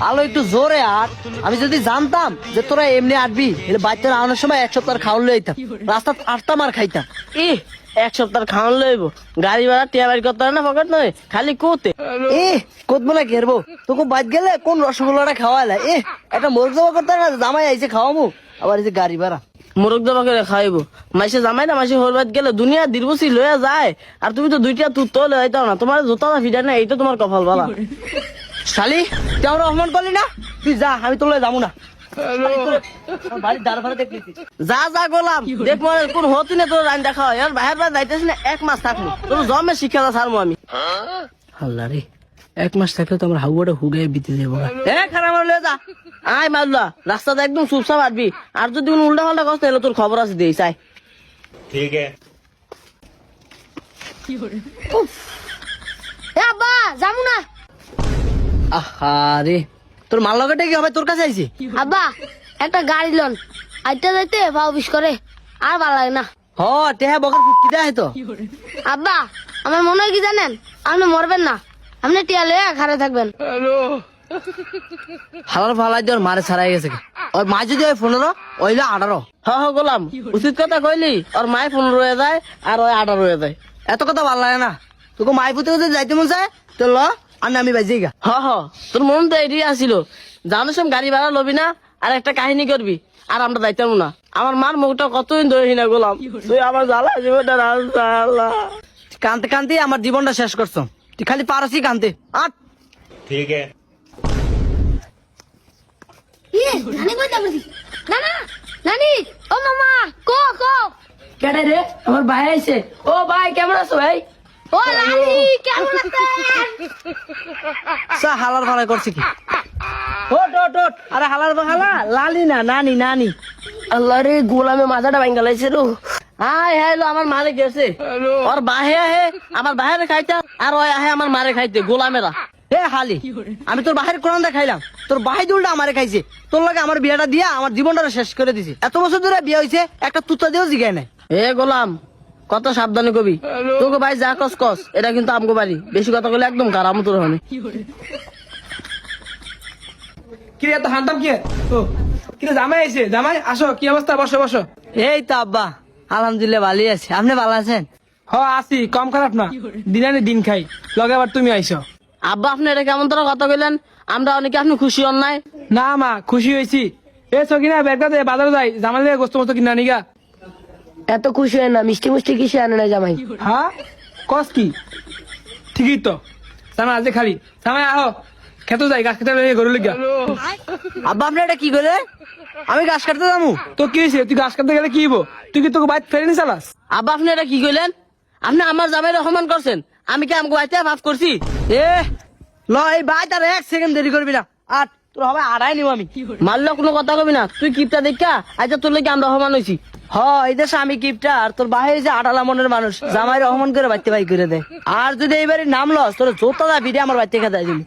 আলো একটু জোরে আট। আমি যদি জানতাম যে তোরা এমনি আটবি বাচ্চা আনার সময় এক সপ্তাহ খাওয়ান লইতাম, রাস্তা আটতাম আর খাইতাম। এক সপ্তাহ খাওয়ান লইব, গাড়ি ভাড়া টিয়া বাড়ি করতে হয় না পকেট নয়, খালি কোতে কোতবো না ঘেরবো তোকে বাদ গেলে কোন রসগোল্লাটা খাওয়ালে একটা মোরগ জমা করতে না, জামাই আইসে খাওয়াবো আবার এই যে গাড়ি ভাড়া। মোরগ জমা করে খাইব, মাইসে জামাই না মাইসে হরবাদ গেলে দুনিয়া দিরবসি লইয়া যায়, আর তুমি তো দুইটা তুত তো লইতাও না, তোমার জোতা ফিটা না, এই তো তোমার কপাল বালা। শালি তুই আমার অপমান করলি না, তুই যা, আমি তোর যাবো না। বাড়ির দ্বার ভাড়া দেখলি যা যা গোলাম দেখ মনে কোন হতি না তোর রান দেখা হয়, আর বাহির বাহির যাইতেছি না, 1 মাস থাকবো তোর জমে শিক্ষা ছাড়বো আমি। আল্লাহ রে, 1 মাস থাকলে তো আমার হাওয়াটা হুগে বিতে যাবো। খারাপ লয়ে যা, আয় মারলা রাস্তাতে একদম চুপচাপ আসবি, আর যদি কোনো উল্টা পাল্টা কষ্ট তাহলে তোর খবর আছে দিই চাই। ठीक है। আব্বা যাবো না। আহারে, তোর মাল লাগাটা কি হবে তোর কাছে আইছে? আব্বা একটা গাড়ি লন, আইতে যাইতে ভাও বিশ করে, আর ভালো লাগে না। হ টেহা বকর ফুটকি দেয় তো। আব্বা আমার মনে হয় কি জানেন, আপনি মরবেন না, আপনি টিয়া লয়ে ঘরে থাকবেন। হালার ফালাই দিয়ে ওর মারে ছাড়াই গেছে। ওর মা যদি হয় 15 ওইলে 18। গোলাম উচিত কথা কইলি, ওর মায় 15 রয়ে যায় আর ওই 18 রয়ে যায়। এত কথা ভালো লাগে না, তোকে মাই পুতে যদি যাইতে মন চায় তো ল, আর না আমি বাজে গা। তোর মন তো এটি আসিল, জানো সব গাড়ি ভাড়া লবি না, আর একটা কাহিনী করবি, আর আমরা যাইতাম না। আমার মার মুখটা কতদিন ধরে না গোলাম, তুই আমার জ্বালা জীবনটা জ্বালা। কানতে কানতে আমার জীবনটা শেষ করছো, তুই খালি পারসি কানতে। আট ठीक है। নানি কইতা বলি, না না নানি, ও মামা কো কো। কেটে রে, আমার ভাই আইছে। ও ভাই কেমন আছো ভাই? ও নানি কেমন আছেন? সা হালার ফালাই করছে কি? আরে হালার হালা লালি না, নানি নানি। আল্লাহ রে, গোলামে মাথাটা ভাঙ্গা লাইছিল। হাই হাই লো, আমার মারে গেছে, ওর বাহে আহে আমার বাহিরে খাইতে, আর ওই আহে আমার মারে খাইতে, গোলামেরা। এ হালি, আমি তোর বাহির কোরআনটা খাইলাম, তোর বাহির উল্টা আমারে খাইছে। তোর লাগে আমার বিয়েটা দিয়া আমার জীবনটা শেষ করে দিছে। এত বছর ধরে বিয়ে হয়েছে, একটা তুতা দিয়েও জিগায় নাই। গোলাম কত সাবধানে কবি, তোকে ভাই যা কস কস, এটা কিন্তু আমগো বাড়ি, বেশি কথা বলে একদম কারাম তোর হনে। কি রে এত হানতাম কি? ও কি রে, জামাই আইছে? জামাই আসো, কি অবস্থা? বসো বসো। এই তো আব্বা, আলহামদুলিল্লাহ ভালোই আছে। আপনি ভালো আছেন? হ আসি, কম খারাপ না, দিন আনি দিন খাই, লগে আবার তুমি আইছো। আব্বা আপনি এটা কেমন তোরা কথা কইলেন, আমরা অনেকে আপনি খুশি হন নাই? না মা, খুশি হয়েছি। এ সকিনা ব্যাগটা দে, বাজারে যাই, জামাই দিয়ে গোস্ত মোস্ত কিনা নিগা। এত খুশি হয় না, মিষ্টি মিষ্টি কিসে আনে না জামাই? হ্যাঁ কস কি? ঠিকই তো, জামাই আজকে খালি। জামাই আহো, খেতে যাই, গাছ খেতে গরু লিগা। আব্বা আপনি এটা কি করে? আমি গাছ কাটতে যাবো। তো কি হয়েছে, তুই গাছ কাটতে গেলে কি হবো? তুই কি তোকে বাইক ফেরে নি চালাস? আব্বা আপনি এটা কি কইলেন? আপনি আমার জামাইয়ের অপমান করছেন, আমি কি আমগো আইতে মাফ করছি? এ ল, এই ভাই তার 1 সেকেন্ড দেরি করবি না। আট তোর হবে আড়াই নিব আমি। মারলে কোনো কথা কবি না, তুই কিপটা দেখা আচ্ছা তোর লেগে আমরা অপমান হয়েছি। এই দেশে আমি কিপটা, আর তোর বাহে যে আটালা মনের মানুষ, জামাই রহমান করে বাড়তে বাই করে দেয়। আর যদি এইবারে নাম লস তোর জোতা দা ভিড়ে আমার বাড়তে খেতে দিবি।